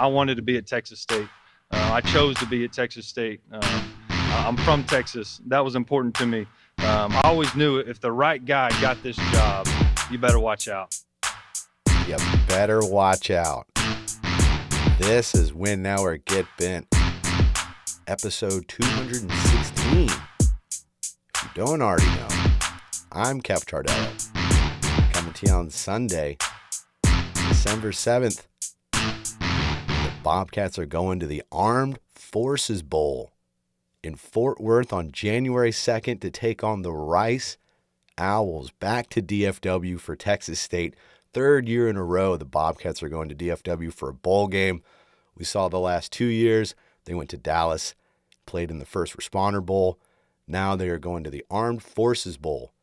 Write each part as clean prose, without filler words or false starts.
I wanted to be at Texas State. I chose to be at Texas State. I'm from Texas. That was important to me. I always knew if the right guy got this job, you better watch out. You better watch out. This is Win Now or Get Bent, episode 216. If you don't already know, I'm Keff Ciardello, coming to you on Sunday, December 7th. The Bobcats are going to the Armed Forces Bowl in Fort Worth on January 2nd to take on the Rice Owls. Back to DFW for Texas State. Third year in a row, the Bobcats are going to DFW for a bowl game. We saw the last 2 years. They went to Dallas, played in the First Responder Bowl. Now they are going to the Armed Forces Bowl.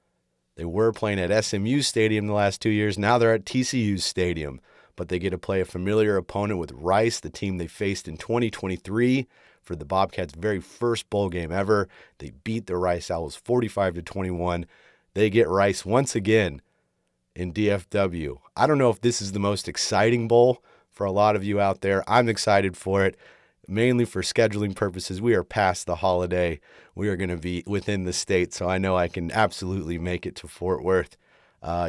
They were playing at SMU Stadium the last 2 years. Now they're at TCU Stadium. But they get to play a familiar opponent with Rice, the team they faced in 2023 for the Bobcats' very first bowl game ever. They beat the Rice Owls 45-21. They get Rice once again in DFW. I don't know if this is the most exciting bowl for a lot of you out there. I'm excited for it, mainly for scheduling purposes. We are past the holiday. We are going to be within the state, so I know I can absolutely make it to Fort Worth.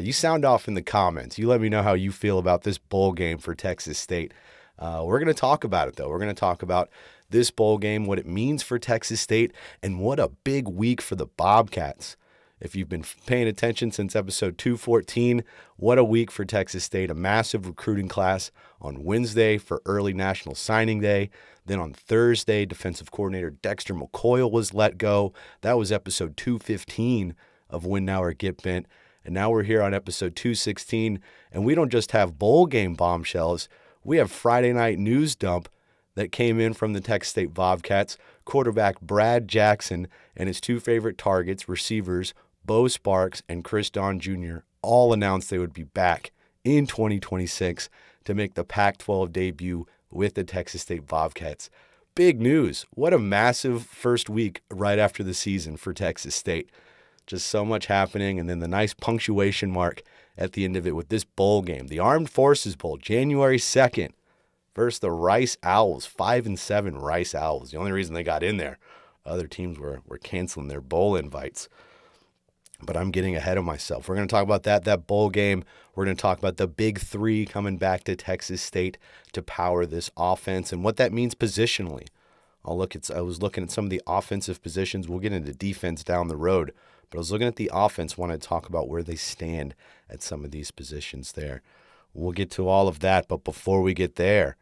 You sound off in the comments. You let me know how you feel about this bowl game for Texas State. We're going to talk about it, though. We're going to talk about this bowl game, what it means for Texas State, and what a big week for the Bobcats. If you've been paying attention since episode 214, what a week for Texas State. A massive recruiting class on Wednesday for early National Signing Day. Then on Thursday, defensive coordinator Dexter McCoyle was let go. That was episode 215 of Win Now or Get Bent. And now we're here on episode 216, and we don't just have bowl game bombshells. We have Friday night news dump that came in from the Texas State Bobcats. Quarterback Brad Jackson and his two favorite targets, receivers Beau Sparks and Chris Don Jr., all announced they would be back in 2026 to make the Pac-12 debut with the Texas State Bobcats. Big news. What a massive first week right after the season for Texas State. Just so much happening, and then the nice punctuation mark at the end of it with this bowl game. The Armed Forces Bowl, January 2nd, versus the Rice Owls, 5-7 Rice Owls. The only reason they got in there, other teams were canceling their bowl invites. But I'm getting ahead of myself. We're going to talk about that bowl game. We're going to talk about the big three coming back to Texas State to power this offense and what that means positionally. I was looking at some of the offensive positions. We'll get into defense down the road. But I was looking at the offense, wanted to talk about where they stand at some of these positions there. We'll get to all of that. But before we get there,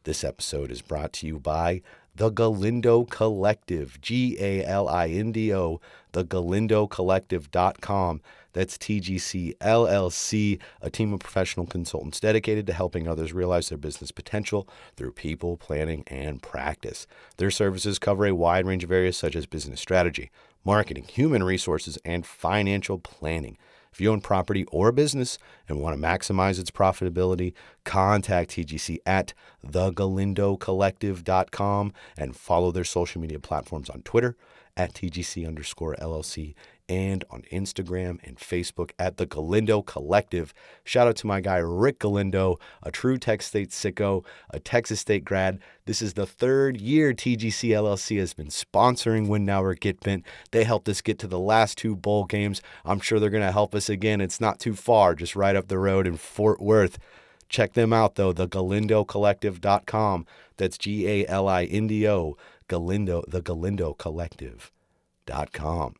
this episode is brought to you by The Galindo Collective, Galindo, thegalindocollective.com. That's TGC LLC, a team of professional consultants dedicated to helping others realize their business potential through people, planning, and practice. Their services cover a wide range of areas such as business strategy, marketing, human resources, and financial planning. If you own property or a business and want to maximize its profitability, contact TGC at thegalindocollective.com and follow their social media platforms on Twitter at TGC_LLC and on Instagram and Facebook at The Galindo Collective. Shout out to my guy, Rick Galindo, a true Texas State sicko, a Texas State grad. This is the third year TGC LLC has been sponsoring Win Now or Get Bent. They helped us get to the last two bowl games. I'm sure they're going to help us again. It's not too far, just right up the road in Fort Worth. Check them out, though, thegalindocollective.com. That's Galindo, Galindo, thegalindocollective.com.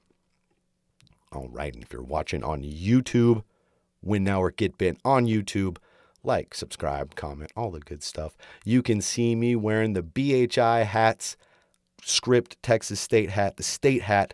All right, and if you're watching on YouTube, Win Now or Get Bent on YouTube, like, subscribe, comment, all the good stuff. You can see me wearing the BHI hats, script Texas State hat, the state hat,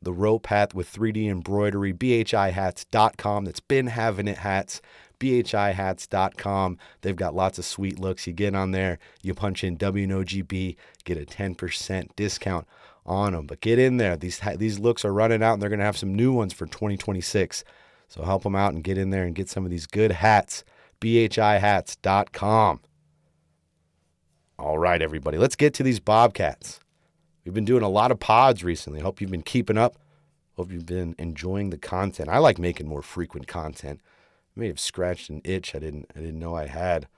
the rope hat with 3D embroidery, bhihats.com. That's Been Having It hats, bhihats.com. They've got lots of sweet looks. You get on there, you punch in WNOGB, get a 10% discount on them. But get in there. These looks are running out, and they're going to have some new ones for 2026. So help them out and get in there and get some of these good hats. bhihats.com. All right, everybody. Let's get to these Bobcats. We've been doing a lot of pods recently. Hope you've been keeping up. Hope you've been enjoying the content. I like making more frequent content. I may have scratched an itch I didn't know I had.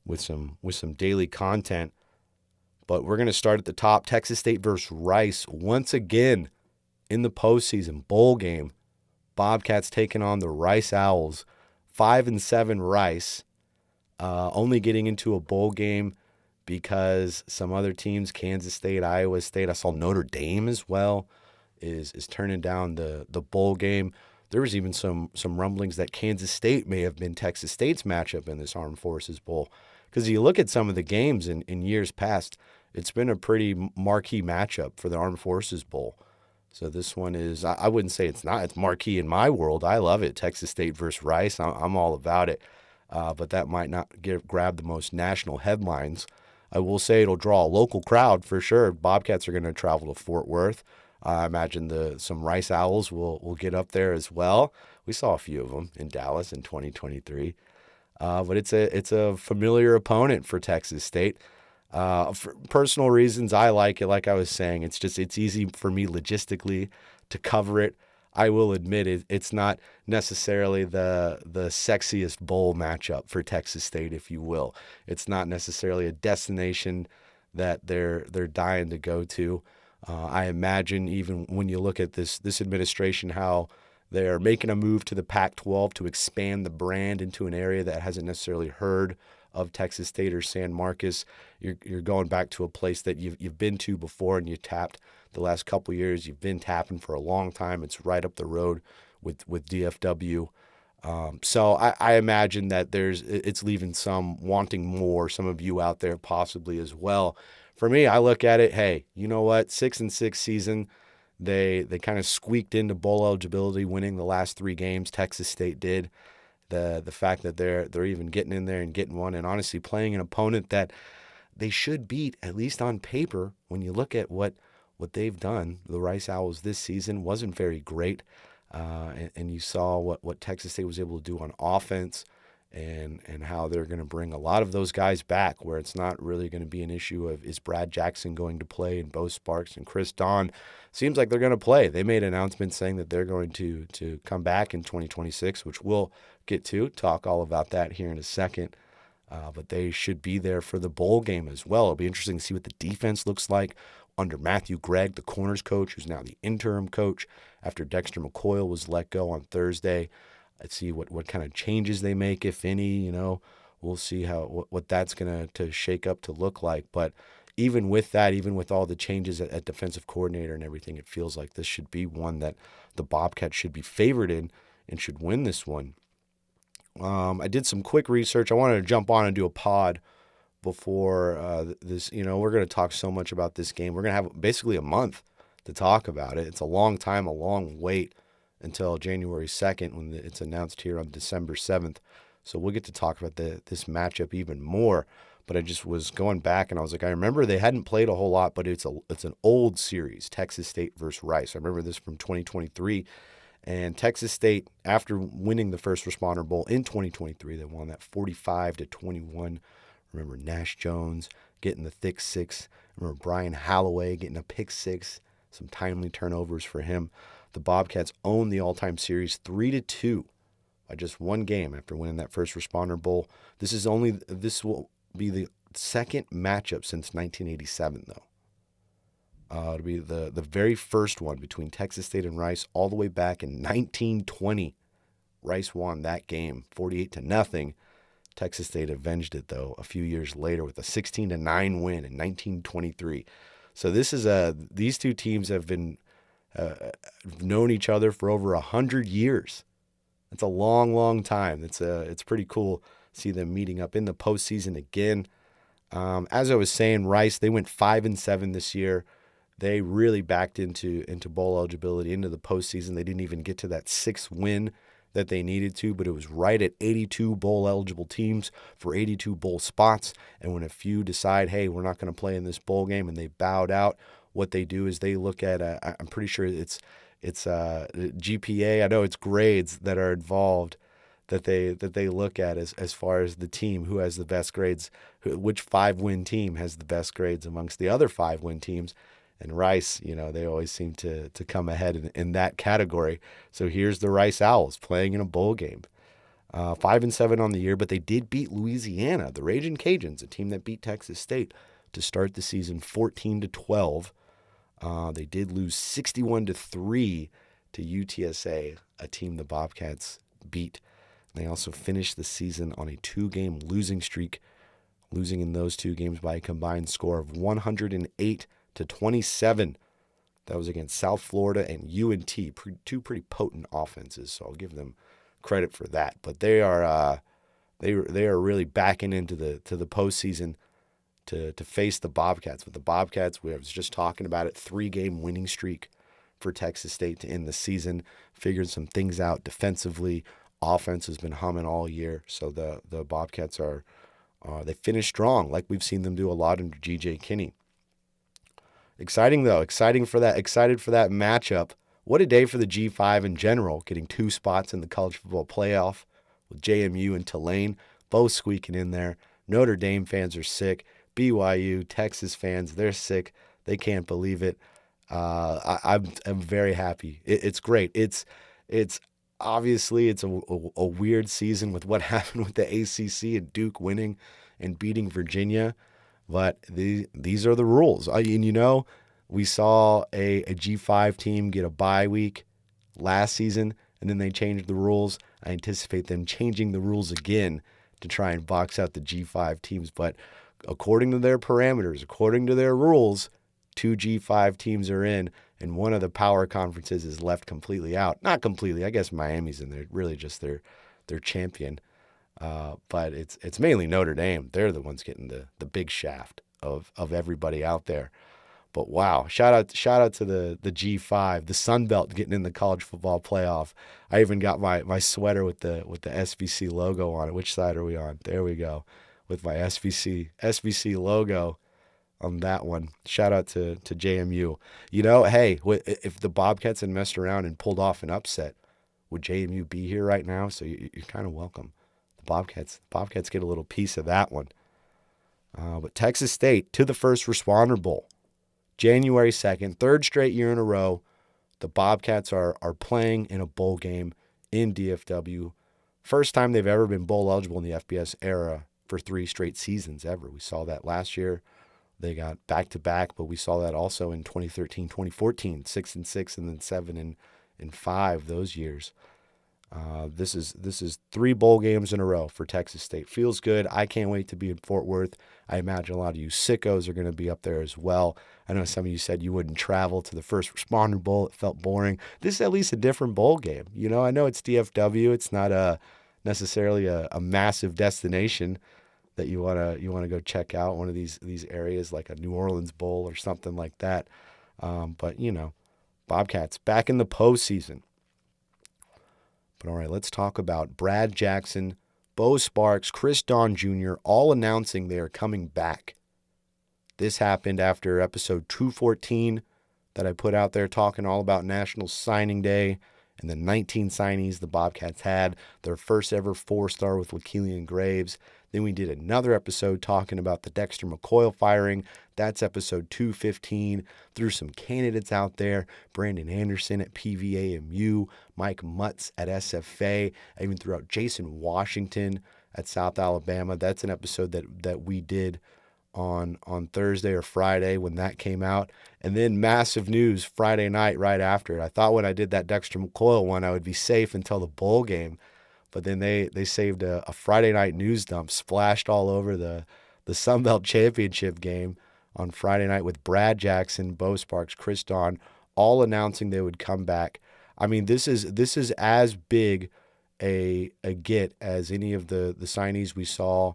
with some daily content. But we're going to start at the top. Texas State versus Rice once again in the postseason bowl game. Bobcats taking on the Rice Owls. 5-7 Rice, only getting into a bowl game because some other teams, Kansas State, Iowa State, I saw Notre Dame as well, is turning down the bowl game. There was even some rumblings that Kansas State may have been Texas State's matchup in this Armed Forces Bowl. Because you look at some of the games in years past, it's been a pretty marquee matchup for the Armed Forces Bowl. So this one is, I wouldn't say it's not. It's marquee in my world. I love it. Texas State versus Rice. I'm all about it. But that might not grab the most national headlines. I will say it'll draw a local crowd for sure. Bobcats are going to travel to Fort Worth. I imagine some Rice Owls will get up there as well. We saw a few of them in Dallas in 2023. But it's a familiar opponent for Texas State. For personal reasons, I like it. Like I was saying, it's easy for me logistically to cover it. I will admit it's not necessarily the sexiest bowl matchup for Texas State, if you will. It's not necessarily a destination that they're dying to go to. I imagine even when you look at this administration, how they're making a move to the Pac-12 to expand the brand into an area that hasn't necessarily heard of Texas State or San Marcos. You're going back to a place that you've been to before and you tapped the last couple of years. You've been tapping for a long time. It's right up the road with DFW. So I imagine that it's leaving some wanting more, some of you out there possibly as well. For me, I look at it, hey, you know what? 6-6 season. They kind of squeaked into bowl eligibility, winning the last 3 games. Texas State did. The fact that they're even getting in there and getting one, and honestly playing an opponent that they should beat, at least on paper. When you look at what they've done, the Rice Owls this season wasn't very great, and you saw what Texas State was able to do on offense, and how they're going to bring a lot of those guys back, where it's not really going to be an issue of is Brad Jackson going to play, and Beau Sparks and Chris Don seems like they're going to play. They made an announcement saying that they're going to come back in 2026, which we'll get to talk all about that here in a second. But they should be there for the bowl game as well. It'll be interesting to see what the defense looks like under Matthew Gregg, the corners coach, who's now the interim coach after Dexter McCoyle was let go on Thursday. Let's see what kind of changes they make, if any. We'll see what that's going to shake up to look like. But even with that, even with all the changes at defensive coordinator and everything, it feels like this should be one that the Bobcats should be favored in and should win this one. I did some quick research. I wanted to jump on and do a pod before this. We're going to talk so much about this game. We're going to have basically a month to talk about it. It's a long time, a long wait until January 2nd when it's announced here on December 7th. So we'll get to talk about this matchup even more. But I just was going back and I was like, I remember they hadn't played a whole lot, but it's an old series, Texas State versus Rice. I remember this from 2023. And Texas State, after winning the First Responder Bowl in 2023, they won that 45-21. Remember Nash Jones getting the thick 6. Remember Brian Holloway getting a pick 6. Some timely turnovers for him. The Bobcats own the all-time series 3-2 by just one game after winning that First Responder Bowl. This will be the second matchup since 1987, though. It'll be the very first one between Texas State and Rice all the way back in 1920. Rice won that game 48-0. Texas State avenged it, though, a few years later with a 16-9 win in 1923. So these two teams have been known each other for over 100 years. That's a long, long time. It's pretty cool to see them meeting up in the postseason again. As I was saying, Rice, they went 5-7 this year. They really backed into bowl eligibility, into the postseason. They didn't even get to that 6th win that they needed to, but it was right at 82 bowl-eligible teams for 82 bowl spots. And when a few decide, hey, we're not going to play in this bowl game, and they bowed out, what they do is they look at, I'm pretty sure it's GPA. I know it's grades that are involved that they look at as far as the team, who has the best grades, which 5-win team has the best grades amongst the other 5-win teams. And Rice, they always seem to come ahead in that category. So here's the Rice Owls playing in a bowl game. 5-7 on the year, but they did beat Louisiana, the Ragin' Cajuns, a team that beat Texas State to start the season 14-12. They did lose 61-3 to UTSA, a team the Bobcats beat. They also finished the season on a 2-game losing streak, losing in those 2 games by a combined score of 108-27. That was against South Florida and UNT, two pretty potent offenses, so I'll give them credit for that. But they are really backing into the postseason to face the Bobcats. With the Bobcats, I was just talking about it, 3-game winning streak for Texas State to end the season. Figured some things out defensively. Offense has been humming all year, so the Bobcats are they finished strong, like we've seen them do a lot under G.J. Kinney. Exciting though, excited for that matchup. What a day for the G5 in general, getting 2 spots in the college football playoff with JMU and Tulane both squeaking in there. Notre Dame fans are sick. BYU, Texas fans, they're sick. They can't believe it. I'm very happy. It's great. It's obviously it's a weird season with what happened with the ACC and Duke winning and beating Virginia, but these are the rules. And we saw a G5 team get a bye week last season, and then they changed the rules. I anticipate them changing the rules again to try and box out the G5 teams. But according to their parameters, according to their rules, 2 G5 teams are in, and one of the power conferences is left completely out. Not completely. I guess Miami's in there, really just their champion. But it's mainly Notre Dame. They're the ones getting the big shaft of everybody out there. But wow, shout out to the G5, the Sun Belt getting in the college football playoff. I even got my sweater with the SVC logo on it. Which side are we on? There we go, with my SVC logo on that one. Shout out to JMU. Hey, if the Bobcats had messed around and pulled off an upset, would JMU be here right now? So you're kind of welcome. The Bobcats get a little piece of that one. But Texas State to the First Responder Bowl. January 2nd, 3rd straight year in a row, the Bobcats are playing in a bowl game in DFW. First time they've ever been bowl eligible in the FBS era for 3 straight seasons ever. We saw that last year. They got back-to-back, but we saw that also in 2013, 2014, 6-6, and then 7-5 those years. This is 3 bowl games in a row for Texas State. Feels good. I can't wait to be in Fort Worth. I imagine a lot of you sickos are going to be up there as well. I know some of you said you wouldn't travel to the First Responder Bowl. It felt boring. This is at least a different bowl game. I know it's DFW. It's not necessarily a massive destination that you wanna go check out, one of these areas like a New Orleans Bowl or something like that. But Bobcats back in the postseason. But all right, let's talk about Brad Jackson, Beau Sparks, Chris Don Jr. all announcing they are coming back. This happened after episode 214 that I put out there talking all about National Signing Day and the 19 signees the Bobcats had, their first ever 4-star with Lakeelian Graves. Then we did another episode talking about the Dexter McCoyle firing. That's episode 215. Threw some candidates out there. Brandon Anderson at PVAMU, Mike Mutz at SFA. I even threw out Jason Washington at South Alabama. That's an episode that we did on Thursday or Friday when that came out. And then massive news Friday night right after it. I thought when I did that Dexter McCoyle one, I would be safe until the bowl game. But then they saved a Friday night news dump, splashed all over the Sun Belt Championship game on Friday night with Brad Jackson, Beau Sparks, Chris Don, all announcing they would come back. I mean, this is as big a get as any of the signees we saw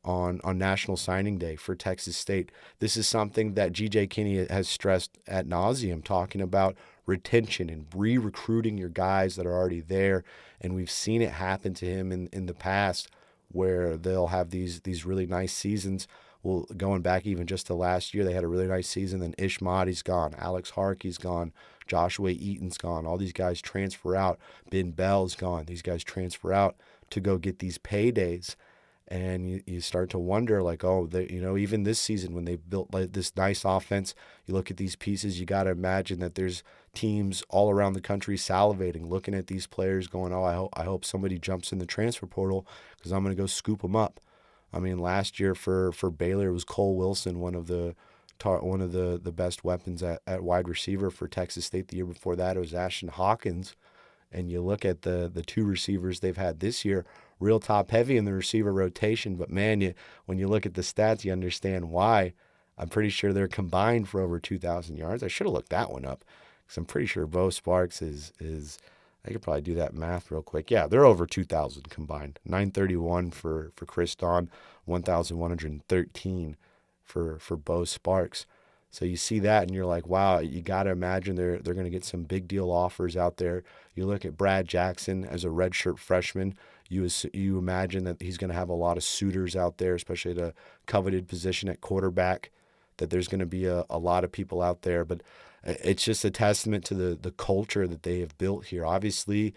on National Signing Day for Texas State. This is something that G.J. Kinney has stressed ad nauseum, talking about retention and re-recruiting your guys that are already there. And we've seen it happen to him in the past where they'll have these really nice seasons. Well, going back even just to last year, they had a really nice season. Then Ish Mahdi's gone. Alex Harkey's gone. Joshua Eaton's gone. All these guys transfer out. Ben Bell's gone. These guys transfer out to go get these paydays. And you start to wonder, like, oh, even this season when they built like this nice offense, you look at these pieces, you got to imagine that there's teams all around the country salivating, looking at these players, going, oh, I hope somebody jumps in the transfer portal because I'm going to go scoop them up. I mean, last year for Baylor, it was Cole Wilson, one of the best weapons at wide receiver for Texas State. The year before that, it was Ashton Hawkins. And you look at the two receivers they've had this year, real top heavy in the receiver rotation. But man, when you look at the stats, you understand why. I'm pretty sure they're combined for over 2,000 yards. I should have looked that one up because I'm pretty sure Beau Sparks is. I could probably do that math real quick. Yeah, they're over 2,000 combined. 931 for Chris Don, 1,113 for Beau Sparks. So you see that and you're like, wow, you got to imagine they're going to get some big deal offers out there. You look at Brad Jackson as a redshirt freshman. You imagine that he's going to have a lot of suitors out there, especially at a coveted position at quarterback, that there's going to be a lot of people out there. But it's just a testament to the culture that they have built here. Obviously,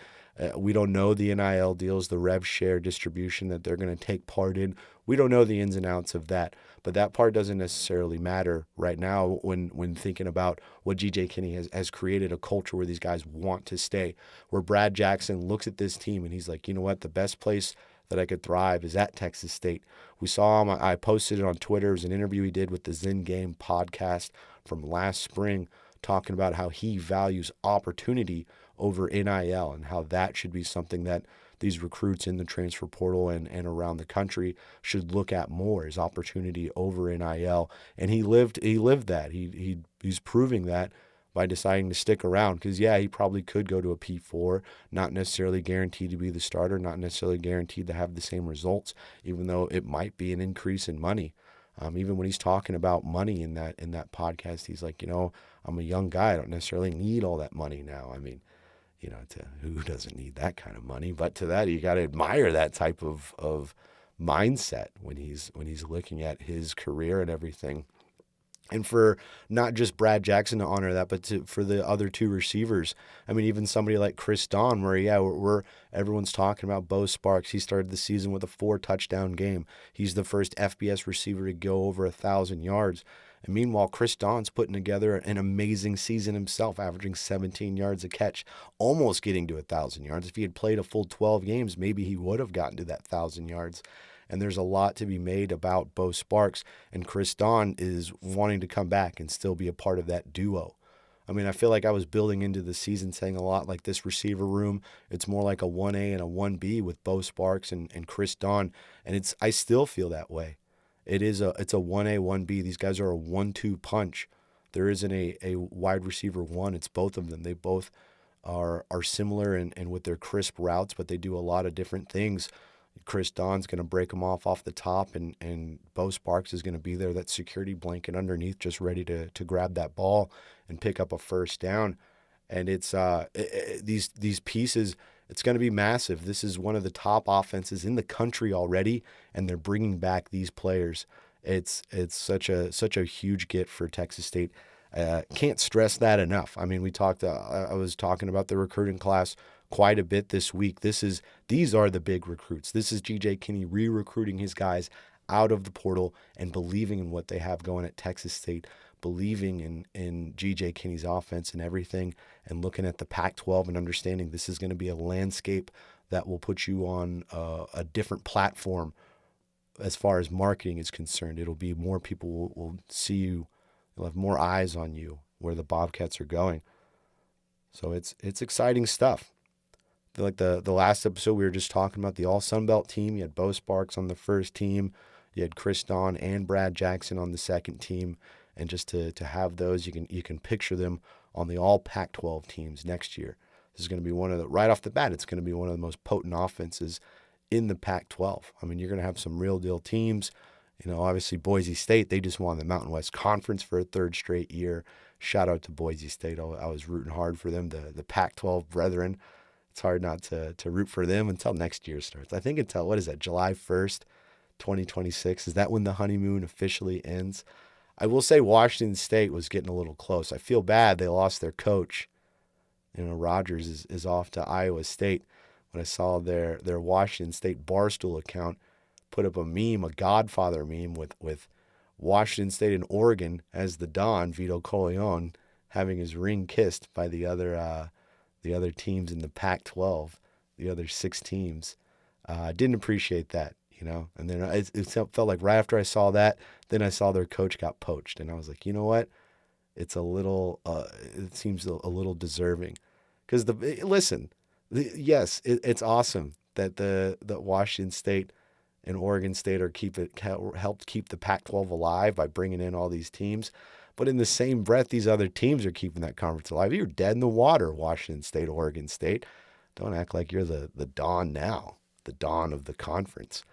we don't know the NIL deals, the rev share distribution that they're going to take part in. We don't know the ins and outs of that, but that part doesn't necessarily matter right now when thinking about what G.J. Kinney has created, a culture where these guys want to stay, where Brad Jackson looks at this team and he's like, you know what, the best place that I could thrive is at Texas State. We saw him, I posted it on Twitter. It was an interview he did with the Zen Game podcast from last spring, talking about how he values opportunity over NIL and how that should be something that these recruits in the transfer portal and around the country should look at more, is opportunity over NIL. And he lived that. He's proving that by deciding to stick around because, yeah, he probably could go to a P4, not necessarily guaranteed to be the starter, not necessarily guaranteed to have the same results, even though it might be an increase in money. Even when he's talking about money in that podcast, he's like, I'm a young guy. I don't necessarily need all that money now. I mean, who doesn't need that kind of money? But to that, you got to admire that type of mindset when he's looking at his career and everything. And for not just Brad Jackson to honor that, but for the other two receivers. I mean, even somebody like Chris Don, where everyone's talking about Beau Sparks. He started the season with a 4-touchdown game. He's the first FBS receiver to go over 1,000 yards. And meanwhile, Chris Don's putting together an amazing season himself, averaging 17 yards a catch, almost getting to 1,000 yards. If he had played a full 12 games, maybe he would have gotten to that 1,000 yards. And there's a lot to be made about Beau Sparks, and Chris Don is wanting to come back and still be a part of that duo. I mean, I feel like I was building into the season saying a lot like this receiver room, it's more like a 1A and a 1B with Beau Sparks and Chris Don, and I still feel that way. It's a 1A, 1B. These guys are a 1-2 punch. There isn't a wide receiver one. It's both of them. They both are similar and with their crisp routes, but they do a lot of different things. Chris Don's going to break them off the top, and Beau Sparks is going to be there, that security blanket underneath, just ready to grab that ball and pick up a first down. And it's these pieces, it's going to be massive. This is one of the top offenses in the country already, and they're bringing back these players. It's such a huge get for Texas State. Can't stress that enough. I mean, I was talking about the recruiting class quite a bit this week. These are the big recruits. This is G.J. Kinney re-recruiting his guys out of the portal and believing in what they have going at Texas State, believing in G.J. Kinney's offense and everything, and looking at the Pac-12 and understanding this is going to be a landscape that will put you on a different platform as far as marketing is concerned. It'll be more people will see you. You'll have more eyes on you where the Bobcats are going. So it's exciting stuff. Like the last episode, we were just talking about the all Sunbelt team. You had Beau Sparks on the first team. You had Chris Don and Brad Jackson on the second team. And just to have those, you can picture them on the all Pac-12 teams next year. This is going to be right off the bat, it's going to be one of the most potent offenses in the Pac-12. I mean, you're going to have some real deal teams. Obviously Boise State, they just won the Mountain West Conference for a third straight year. Shout out to Boise State. I was rooting hard for them, the Pac-12 brethren. It's hard not to root for them until next year starts. I think until, July 1st, 2026? Is that when the honeymoon officially ends? I will say Washington State was getting a little close. I feel bad they lost their coach. Rogers is off to Iowa State. When I saw their Washington State Barstool account put up a meme, a Godfather meme with Washington State and Oregon as the Don, Vito Corleone, having his ring kissed by the other teams in the Pac-12, the other 6 teams. Didn't appreciate that, And then it felt like right after I saw that, then I saw their coach got poached, and I was like, you know what? It's a little. It seems a little deserving, because yes, it's awesome that the Washington State and Oregon State helped keep the Pac-12 alive by bringing in all these teams. But in the same breath, these other teams are keeping that conference alive. You're dead in the water, Washington State, Oregon State. Don't act like you're the dawn now, the dawn of the conference.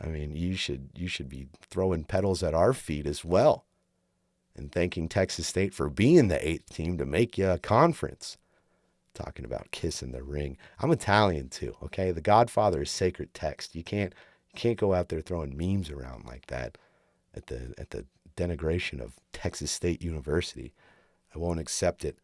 I mean, you should be throwing pedals at our feet as well and thanking Texas State for being the 8th team to make you a conference. Talking about kissing the ring. I'm Italian too, okay? The Godfather is sacred text. You can't go out there throwing memes around like that at the denigration of Texas State University. I won't accept it.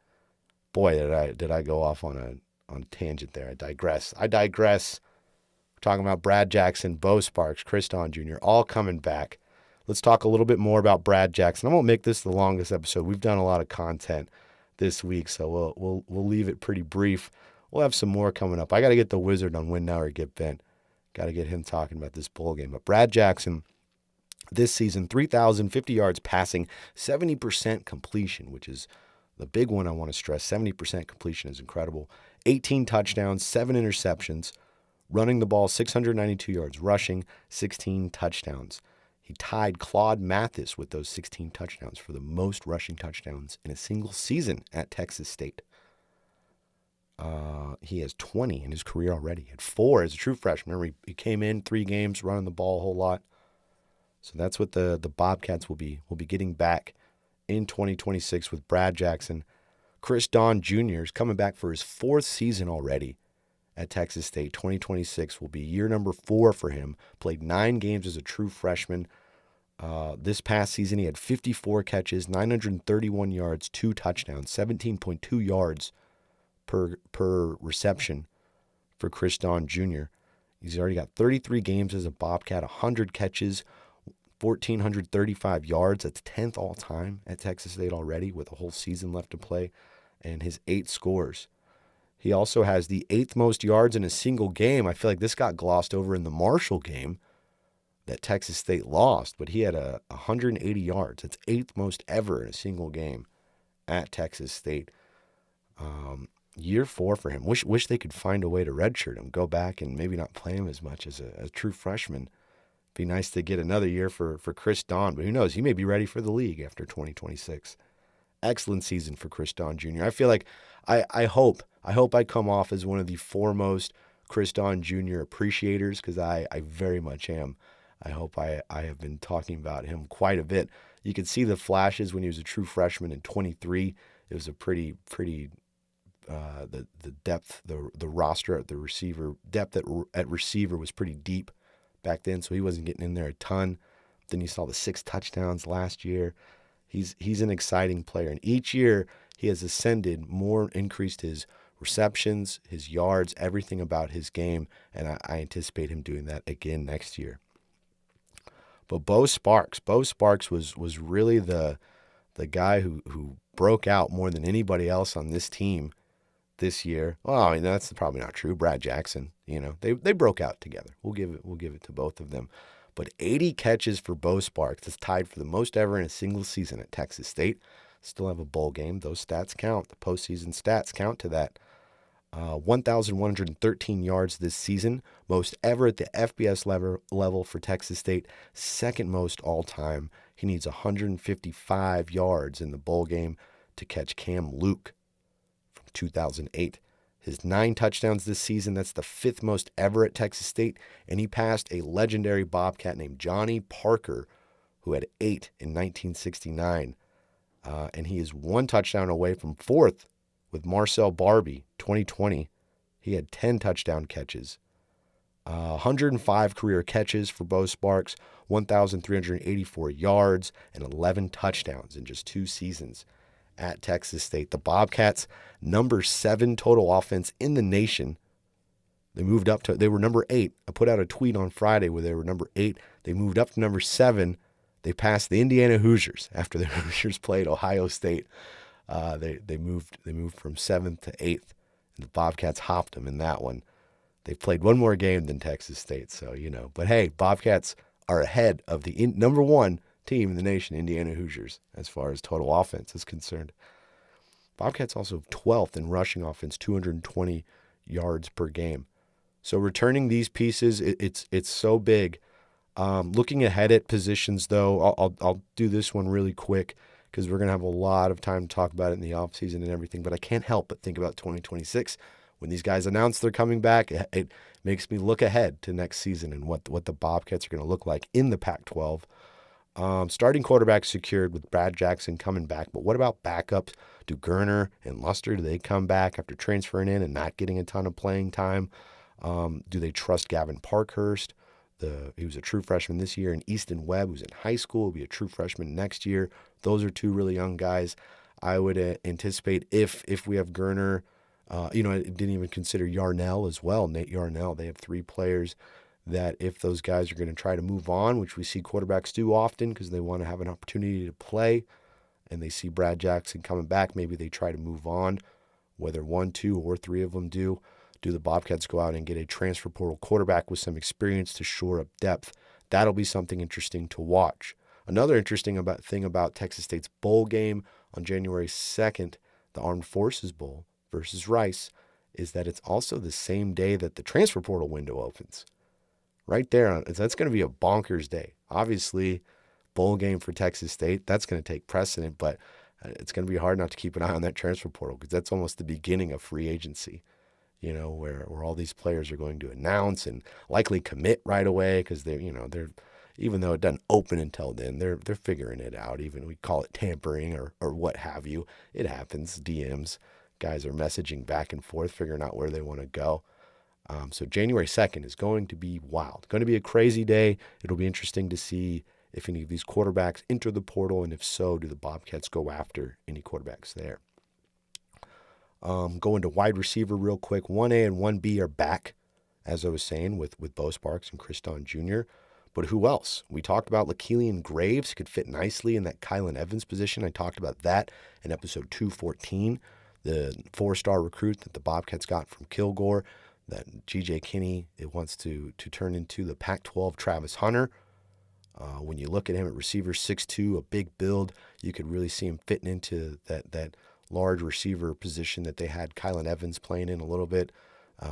Boy, did I go off on a tangent there. I digress. We're talking about Brad Jackson, Beau Sparks, Chris Don Jr., all coming back. Let's talk a little bit more about Brad Jackson. I won't make this the longest episode. We've done a lot of content this week, so we'll leave it pretty brief. We'll have some more coming up. I got to get the Wizard on Win Now or Get Bent. Got to get him talking about this bowl game. But Brad Jackson, this season, 3,050 yards passing, 70% completion, which is the big one I want to stress. 70% completion is incredible. 18 touchdowns, 7 interceptions, running the ball 692 yards, rushing 16 touchdowns. He tied Claude Mathis with those 16 touchdowns for the most rushing touchdowns in a single season at Texas State. He has 20 in his career already. He had 4 as a true freshman. Remember, he came in 3 games, running the ball a whole lot. So that's what the Bobcats will be getting back in 2026 with Brad Jackson. Chris Don Jr. is coming back for his 4th season already at Texas State. 2026 will be year number 4 for him. Played 9 games as a true freshman. This past season, he had 54 catches, 931 yards, 2 touchdowns, 17.2 yards per reception for Chris Don Jr. He's already got 33 games as a Bobcat, 100 catches, 1,435 yards. That's 10th all time at Texas State already with a whole season left to play, and his 8 scores. He also has the 8th most yards in a single game. I feel like this got glossed over in the Marshall game that Texas State lost, but he had 180 yards. That's 8th most ever in a single game at Texas State. Year 4 for him. Wish they could find a way to redshirt him, go back and maybe not play him as much as a true freshman. Be nice to get another year for Chris Don, but who knows? He may be ready for the league after 2026. Excellent season for Chris Don Jr. I feel like I hope I come off as one of the foremost Chris Don Jr. appreciators, because I very much am. I hope I have been talking about him quite a bit. You could see the flashes when he was a true freshman in 23. It was a pretty the depth, the roster at the receiver, depth at receiver was pretty deep back then, so he wasn't getting in there a ton. Then you saw the 6 touchdowns last year. He's an exciting player, and each year he has ascended more, increased his receptions, his yards, everything about his game, and I anticipate him doing that again next year. But Beau Sparks was really the guy who broke out more than anybody else on this team this year. Well, I mean, that's probably not true. Brad Jackson, they broke out together. We'll give it to both of them. But 80 catches for Beau Sparks is tied for the most ever in a single season at Texas State. Still have a bowl game. Those stats count. The postseason stats count to that. 1,113 yards this season, most ever at the FBS level for Texas State, 2nd most all time. He needs 155 yards in the bowl game to catch Cam Luke from 2008. His 9 touchdowns this season, that's the 5th most ever at Texas State, and he passed a legendary Bobcat named Johnny Parker, who had 8 in 1969. And he is 1 touchdown away from 4th with Marcel Barbie, 2020. He had 10 touchdown catches. 105 career catches for Beau Sparks, 1,384 yards, and 11 touchdowns in just 2 seasons at Texas State. The Bobcats, number 7 total offense in the nation, They moved up to, they were number 8. I put out a tweet on Friday where they were number 8. They moved up to number 7. They passed the Indiana Hoosiers after the Hoosiers played Ohio State. They moved from 7th to 8th, and the Bobcats hopped them in that one. They played one more game than Texas State, so you know. But hey, Bobcats are ahead of the number 1 team in the nation, Indiana Hoosiers, as far as total offense is concerned. Bobcats also 12th in rushing offense, 220 yards per game. So returning these pieces, it's so big. Looking ahead at positions, though, I'll do this one really quick because we're going to have a lot of time to talk about it in the offseason and everything. But I can't help but think about 2026. When these guys announce they're coming back, it makes me look ahead to next season and what the Bobcats are going to look like in the Pac-12. Starting quarterback secured with Brad Jackson coming back. But what about backups? Do Gurner and Luster, do they come back after transferring in and not getting a ton of playing time? Do they trust Gavin Parkhurst? He was a true freshman this year, and Easton Webb, who's in high school, will be a true freshman next year. Those are 2 really young guys. I would anticipate if we have Gurner, I didn't even consider Yarnell as well, Nate Yarnell. They have 3 players that if those guys are going to try to move on, which we see quarterbacks do often because they want to have an opportunity to play, and they see Brad Jackson coming back, maybe they try to move on. Whether 1, 2, or 3 of them do the Bobcats go out and get a transfer portal quarterback with some experience to shore up depth? That'll be something interesting to watch. Another interesting thing about Texas State's bowl game on January 2nd, the Armed Forces Bowl versus Rice, is that it's also the same day that the transfer portal window opens. Right there, that's going to be a bonkers day. Obviously, bowl game for Texas State, that's going to take precedent, but it's going to be hard not to keep an eye on that transfer portal because that's almost the beginning of free agency, where all these players are going to announce and likely commit right away because they're even though it doesn't open until then, they're figuring it out. Even we call it tampering or what have you. It happens. DMs, guys are messaging back and forth, figuring out where they want to go. So January 2nd is going to be wild. Going to be a crazy day. It'll be interesting to see if any of these quarterbacks enter the portal, and if so, do the Bobcats go after any quarterbacks there? Going to wide receiver real quick. 1A and 1B are back, as I was saying, with Beau Sparks and Kriston Jr. But who else? We talked about Lakeelian Graves, could fit nicely in that Kylan Evans position. I talked about that in episode 214, the 4-star recruit that the Bobcats got from Kilgore, that G.J. Kinney wants to turn into the Pac-12 Travis Hunter. When you look at him at receiver 6'2", a big build, you could really see him fitting into that large receiver position that they had Kylan Evans playing in a little bit.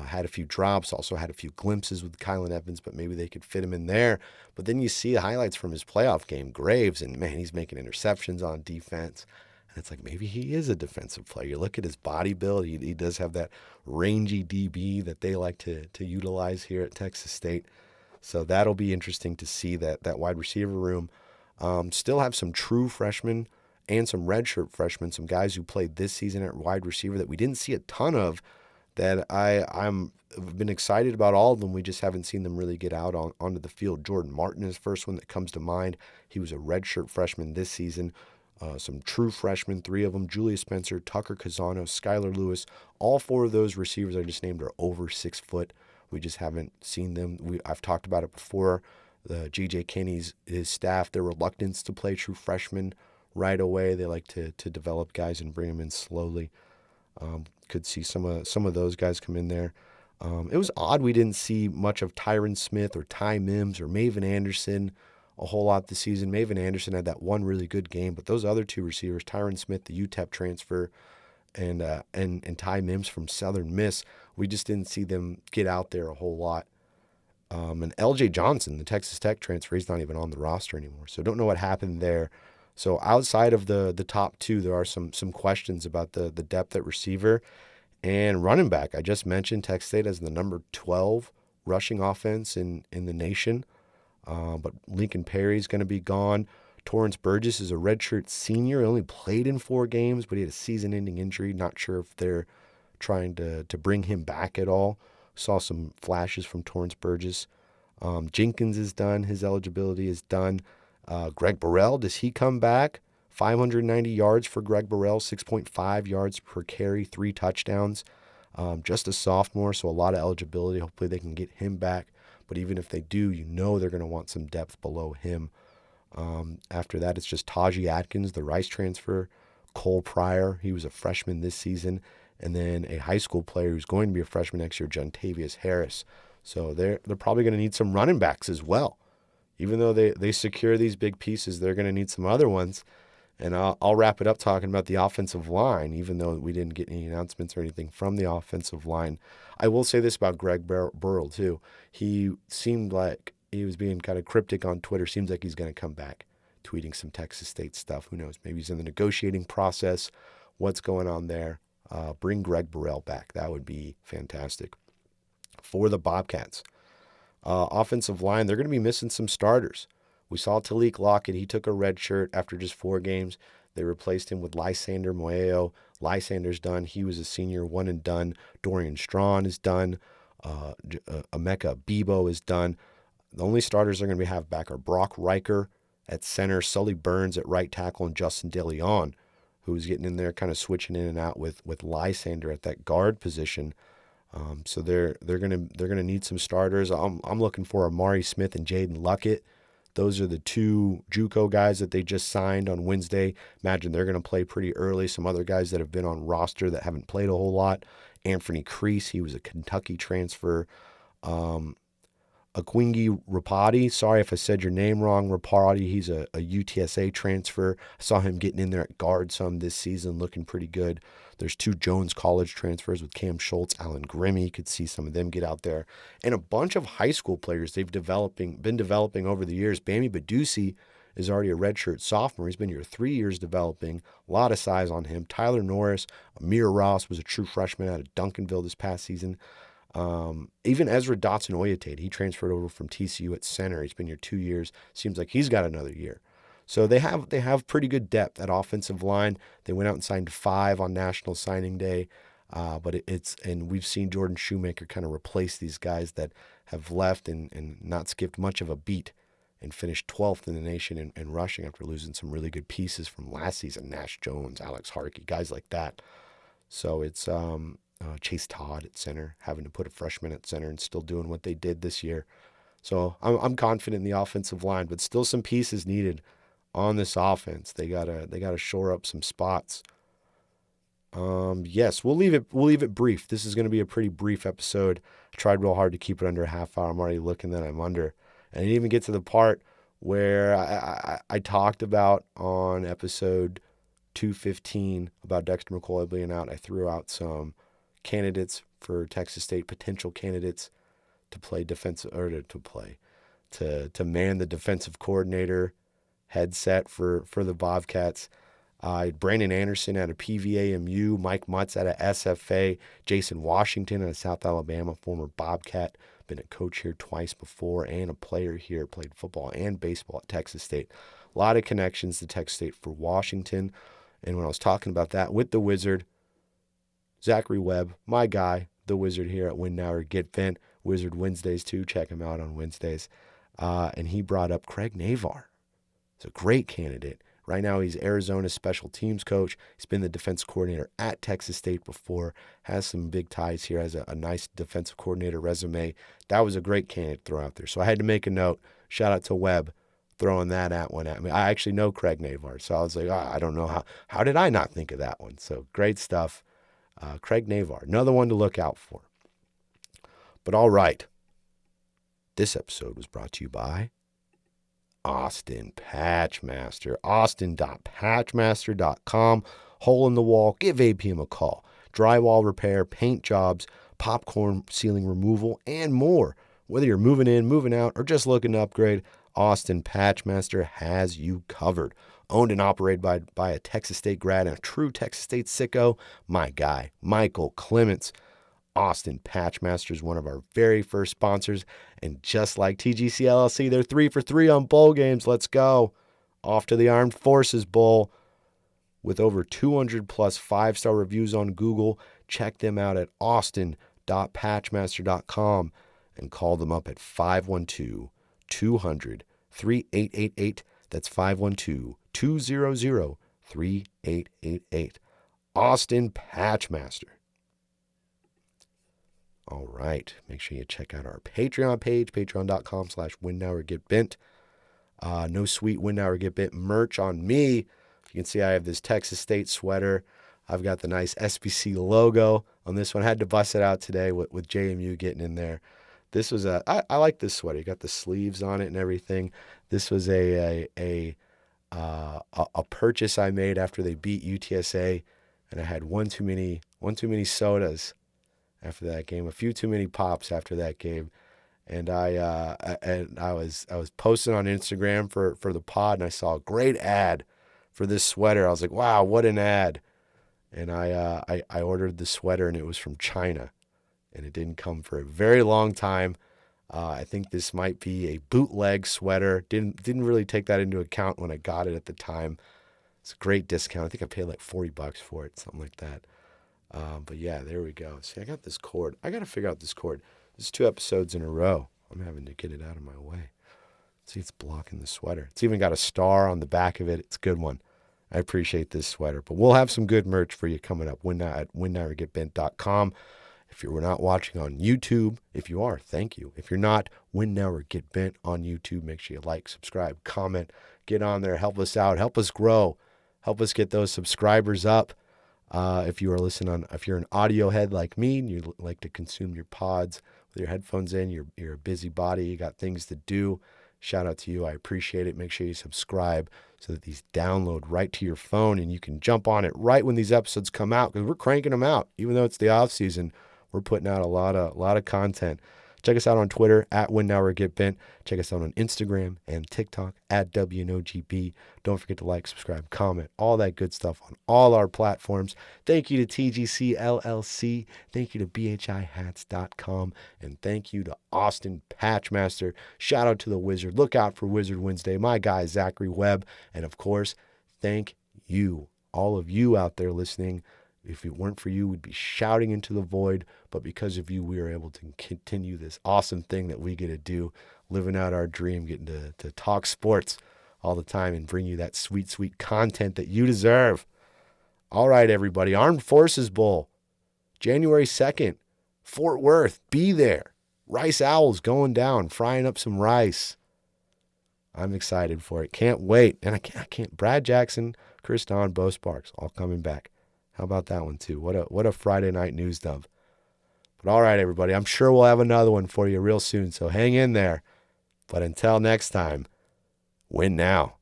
Had a few drops, also had a few glimpses with Kylan Evans, but maybe they could fit him in there. But then you see the highlights from his playoff game, Graves, and man, he's making interceptions on defense. And it's like maybe he is a defensive player. You look at his body build, he does have that rangy DB that they like to utilize here at Texas State. So that'll be interesting to see that wide receiver room. Still have some true freshmen and some redshirt freshmen, some guys who played this season at wide receiver that we didn't see a ton of, that I've been excited about all of them. We just haven't seen them really get out onto the field. Jordan Martin is the first one that comes to mind. He was a redshirt freshman this season. Some true freshmen, 3 of them, Julius Spencer, Tucker Kazano, Skylar Lewis. All 4 of those receivers I just named are over 6 foot. We just haven't seen them. I've talked about it before. The G.J. Kinney's his staff, their reluctance to play true freshmen right away. They like to develop guys and bring them in slowly. Could see some of those guys come in there. It was odd we didn't see much of Tyron Smith or Ty Mims or Maven Anderson a whole lot this season. Maven Anderson had that one really good game, but those other 2 receivers, Tyron Smith, the UTEP transfer, and Ty Mims from Southern Miss, we just didn't see them get out there a whole lot. And L.J. Johnson, the Texas Tech transfer, he's not even on the roster anymore, so don't know what happened there. So outside of the top 2, there are some questions about the depth at receiver and running back. I just mentioned Texas State has the number 12 rushing offense in the nation. But Lincoln Perry's going to be gone. Torrance Burgess is a redshirt senior. He only played in 4 games, but he had a season-ending injury. Not sure if they're trying to bring him back at all. Saw some flashes from Torrance Burgess. Jenkins is done. His eligibility is done. Greg Burrell, does he come back? 590 yards for Greg Burrell, 6.5 yards per carry, 3 touchdowns. Just a sophomore, so a lot of eligibility. Hopefully they can get him back. But even if they do, they're going to want some depth below him. After that, it's just Taji Atkins, the Rice transfer, Cole Pryor, he was a freshman this season, and then a high school player who's going to be a freshman next year, Jontavius Harris. So they're probably going to need some running backs as well. Even though they secure these big pieces, they're going to need some other ones. And I'll wrap it up talking about the offensive line, even though we didn't get any announcements or anything from the offensive line. I will say this about Greg Burrell, too. He seemed like he was being kind of cryptic on Twitter. Seems like he's going to come back, tweeting some Texas State stuff. Who knows? Maybe he's in the negotiating process. What's going on there? Bring Greg Burrell back. That would be fantastic. For the Bobcats, offensive line, they're going to be missing some starters. We saw Talik Lockett. He took a red shirt after just 4 games. They replaced him with Lysander Moeo. Lysander's done. He was a senior, one and done. Dorian Strawn is done. Emeka Bebo is done. The only starters they're going to have back are Brock Riker at center, Sully Burns at right tackle, and Justin DeLeon, who's getting in there, kind of switching in and out with Lysander at that guard position. So they're gonna need some starters. I'm looking for Amari Smith and Jaden Luckett. Those are the 2 JUCO guys that they just signed on Wednesday. Imagine they're going to play pretty early. Some other guys that have been on roster that haven't played a whole lot. Anthony Crease, he was a Kentucky transfer. Akwingi Rapati, sorry if I said your name wrong, Rapati, he's a UTSA transfer. I saw him getting in there at guard some this season, looking pretty good. There's 2 Jones College transfers with Cam Schultz, Alan Grimmie. You could see some of them get out there. And a bunch of high school players they've been developing over the years. Bammy Badusi is already a redshirt sophomore. He's been here 3 years developing. A lot of size on him. Tyler Norris, Amir Ross was a true freshman out of Duncanville this past season. Even Ezra Dotson-Oyatade, he transferred over from TCU at center. He's been here 2 years. Seems like he's got another year. So they have pretty good depth at offensive line. They went out and signed 5 on National Signing Day, but and we've seen Jordan Shoemaker kind of replace these guys that have left and not skipped much of a beat and finished 12th in the nation in rushing after losing some really good pieces from last season. Nash Jones, Alex Harkey, guys like that. So it's Chase Todd at center, having to put a freshman at center and still doing what they did this year. So I'm confident in the offensive line, but still some pieces needed on this offense. They gotta shore up some spots. Yes, we'll leave it brief. This is going to be a pretty brief episode. I tried real hard to keep it under a half hour. I'm already looking that I'm under. And I didn't even get to the part where I talked about on episode 215 about Dexter McCoy being out. I threw out some candidates for Texas State, potential candidates to play defensive, or to man the defensive coordinator headset for the Bobcats. Brandon Anderson out of PVAMU, Mike Mutz out of SFA, Jason Washington out of South Alabama, former Bobcat, been a coach here twice before and a player here, played football and baseball at Texas State. A lot of connections to Texas State for Washington. And when I was talking about that with the Wizard, Zachary Webb, my guy, the Wizard here at Win Now or Get Bent, Wizard Wednesdays too, check him out on Wednesdays. And he brought up Craig Navar. He's a great candidate. Right now, he's Arizona's special teams coach. He's been the defense coordinator at Texas State before, has some big ties here, has a nice defensive coordinator resume. That was a great candidate to throw out there. So I had to make a note. Shout out to Webb throwing that one at me. I actually know Craig Navar, so I was like, I don't know how did I not think of that one? So great stuff. Craig Navar, another one to look out for. But all right, this episode was brought to you by Austin Patchmaster. Austin.patchmaster.com. Hole in the wall. Give APM a call. Drywall repair, paint jobs, popcorn ceiling removal, and more. Whether you're moving in, moving out, or just looking to upgrade, Austin Patchmaster has you covered. Owned and operated by a Texas State grad and a true Texas State sicko, my guy, Michael Clements. Austin Patchmaster is one of our very first sponsors, and just like TGC LLC, they're 3 for 3 on bowl games. Let's go. Off to the Armed Forces Bowl. With over 200 plus 5-star reviews on Google, check them out at austin.patchmaster.com and call them up at 512-200-3888. That's 512-200-3888. Austin Patchmaster. All right. Make sure you check out our Patreon page, patreon.com/winnoworgetbent. No sweet Win Now or Get Bent merch on me. You can see I have this Texas State sweater. I've got the nice SBC logo on this one. I had to bust it out today with JMU getting in there. This was I like this sweater. You got the sleeves on it and everything. This was a purchase I made after they beat UTSA, and I had one too many sodas after that game, a few too many pops after that game. And I was posting on Instagram for the pod, and I saw a great ad for this sweater. I was like, wow, what an ad. And I ordered the sweater, and it was from China, and it didn't come for a very long time. I think this might be a bootleg sweater. Didn't really take that into account when I got it at the time. It's a great discount. I think I paid like $40 for it, something like that. But yeah, there we go. See, I got this cord. I got to figure out this cord. This is 2 episodes in a row. I'm having to get it out of my way. See, it's blocking the sweater. It's even got a star on the back of it. It's a good one. I appreciate this sweater. But we'll have some good merch for you coming up. At winnoworgetbent.com. If you're not watching on YouTube, if you are, thank you. If you're not, Win Now or Get Bent on YouTube. Make sure you like, subscribe, comment, get on there, help us out, help us grow, help us get those subscribers up. If you are if you're an audio head like me and you like to consume your pods with your headphones in, you're a busybody, you got things to do, shout out to you. I appreciate it. Make sure you subscribe so that these download right to your phone and you can jump on it right when these episodes come out, because we're cranking them out. Even though it's the off season, we're putting out a lot of content. Check us out on Twitter at Win Now or Get Bent. Check us out on Instagram and TikTok at WNOGB. Don't forget to like, subscribe, comment, all that good stuff on all our platforms. Thank you to TGC LLC. Thank you to BHIHats.com. And thank you to Austin Patchmaster. Shout out to the Wizard. Look out for Wizard Wednesday. My guy, Zachary Webb. And of course, thank you, all of you out there listening. If it weren't for you, we'd be shouting into the void. But because of you, we are able to continue this awesome thing that we get to do, living out our dream, getting to talk sports all the time and bring you that sweet, sweet content that you deserve. All right, everybody. Armed Forces Bowl, January 2nd, Fort Worth. Be there. Rice Owls going down, frying up some rice. I'm excited for it. Can't wait. And I can't. Brad Jackson, Chris Don, Beau Sparks, all coming back. How about that one, too? What a Friday night news dump. But all right, everybody, I'm sure we'll have another one for you real soon, so hang in there. But until next time, win now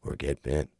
or get bent.